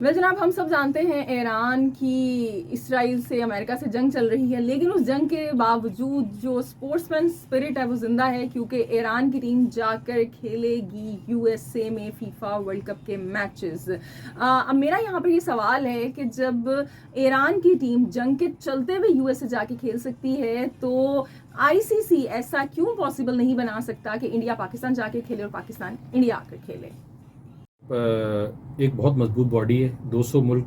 जनाब, हम सब जानते हैं ईरान की इसराइल से, अमेरिका से जंग चल रही है, लेकिन उस जंग के बावजूद जो स्पोर्ट्समैन स्पिरिट है वो जिंदा है, क्योंकि ईरान की टीम जाकर खेलेगी यूएसए में फीफा वर्ल्ड कप के मैचेस। अब मेरा यहाँ पर ये सवाल है कि जब ईरान की टीम जंग के चलते हुए यूएसए जाके खेल सकती है, तो आईसीसी ऐसा क्यों पॉसिबल नहीं बना सकता कि इंडिया पाकिस्तान जाके खेले और पाकिस्तान इंडिया आकर खेले? एक बहुत मजबूत बॉडी है, 200 मुल्क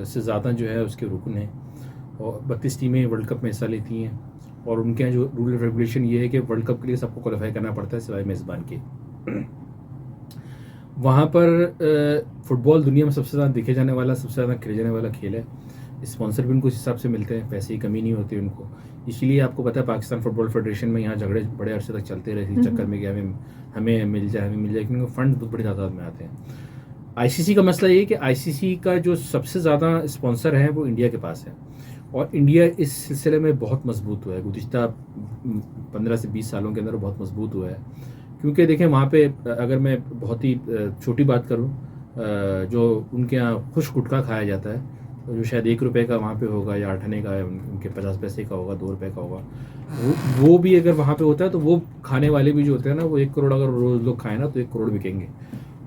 से ज़्यादा जो है उसके रुकन हैं और 32 टीमें वर्ल्ड कप में हिस्सा लेती हैं। और उनके यहाँ जो रूल रेगुलेशन ये है कि वर्ल्ड कप के लिए सबको क्वालिफाई करना पड़ता है सिवाय मेज़बान के। वहाँ पर फुटबॉल दुनिया में सबसे ज़्यादा देखे जाने वाला, सबसे ज़्यादा खेले जाने वाला खेल है। स्पॉन्सर भी उनको इस हिसाब से मिलते हैं, पैसे की कमी नहीं होती उनको। इसीलिए आपको पता है पाकिस्तान फुटबॉल फेडरेशन में यहाँ झगड़े बड़े अरसे तक चलते रहे इस चक्कर में कि हमें मिल जाए क्योंकि फंड बहुत बड़ी तादाद में आते हैं। आईसीसी का मसला ये है कि आईसीसी का जो सबसे ज़्यादा स्पॉन्सर है वो इंडिया के पास है, और इंडिया इस सिलसिले में बहुत मजबूत हुआ है। गुज़िश्ता 15 से 20 सालों के अंदर बहुत मजबूत हुआ है। क्योंकि देखें वहाँ पे अगर मैं बहुत ही छोटी बात करूँ, जो उनके यहाँ खुश गुटखा खाया जाता है, तो जो शायद 1 रुपये का वहाँ पे होगा या 8 आने का है, उनके 50 पैसे का होगा, 2 रुपये का होगा, वो भी अगर वहाँ पे होता है तो वो खाने वाले भी जो होते हैं ना, वो 1 करोड़ अगर रोज़ लोग खाएं ना तो 1 करोड़ बिकेंगे।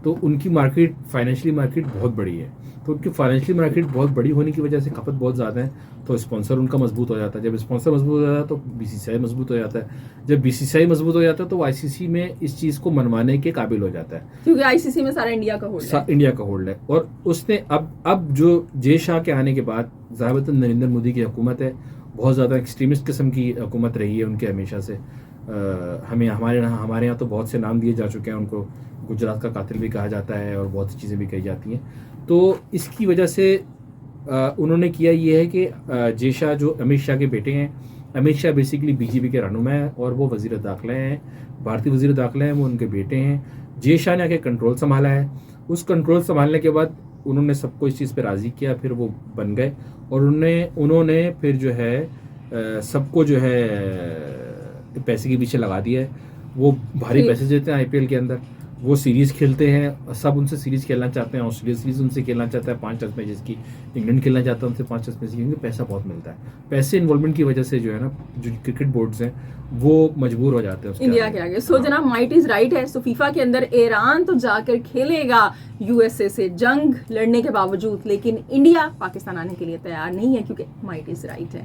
तो उनकी मार्केट, फाइनेंशियली मार्केट बहुत बड़ी है। तो उनकी फाइनेंशियली मार्केट बहुत बड़ी होने की वजह से खपत बहुत ज़्यादा है, तो स्पॉन्सर उनका मजबूत हो जाता है। जब स्पॉन्सर मजबूत हो जाता है तो बीसीसीआई मजबूत हो जाता है। जब बीसीसीआई मजबूत हो जाता है तो आईसीसी में इस चीज़ को मनवाने के काबिल हो जाता है, क्योंकि आईसीसी में सारा इंडिया का होल्ड है। इंडिया का होल्ड है। और उसने अब जो जे शाह के आने के बाद, ज़ाहिर नरेंद्र मोदी की हुकूमत है, बहुत ज़्यादा एक्सट्रीमिस्ट किस्म की हुकूमत रही है उनके हमेशा से। हमारे यहाँ तो बहुत से नाम दिए जा चुके हैं उनको, गुजरात का कातिल भी कहा जाता है और बहुत सी चीज़ें भी कही जाती हैं। तो इसकी वजह से उन्होंने किया ये है कि जे शाह जो अमित शाह के बेटे हैं, अमित शाह बेसिकली बीजेपी के रहनुमा हैं और वो वज़ीर दाखिला हैं, भारतीय वज़ीर दाखिला हैं, वो उनके बेटे हैं। जे शाह ने आके कंट्रोल संभाला है। उस कंट्रोल संभालने के बाद उन्होंने सबको इस चीज़ पे राज़ी किया, फिर वो बन गए और उन्होंने फिर जो है सबको जो है पैसे के पीछे लगा दिया है। वो भारी पैसे देते हैं आईपीएल के अंदर, वो सीरीज़ खेलते हैं, सब उनसे सीरीज़ खेलना चाहते हैं। ऑस्ट्रेलिया सीरीज़ उनसे खेलना चाहता है 5 टेस्ट मैचेस की, इंग्लैंड खेलना चाहता है उनसे 5 टेस्ट मैचेस की, क्योंकि पैसा बहुत मिलता है। पैसे इन्वॉल्वमेंट की वजह से जो है ना, जो क्रिकेट बोर्ड्स हैं वो मजबूर हो जाते हैं इंडिया के आगे। सो जनाब, माइट इज राइट है। सो फीफा के अंदर ईरान तो जाकर खेलेगा यूएसए से जंग लड़ने के बावजूद, लेकिन इंडिया पाकिस्तान आने के लिए तैयार नहीं है, क्योंकि माइट इज राइट है।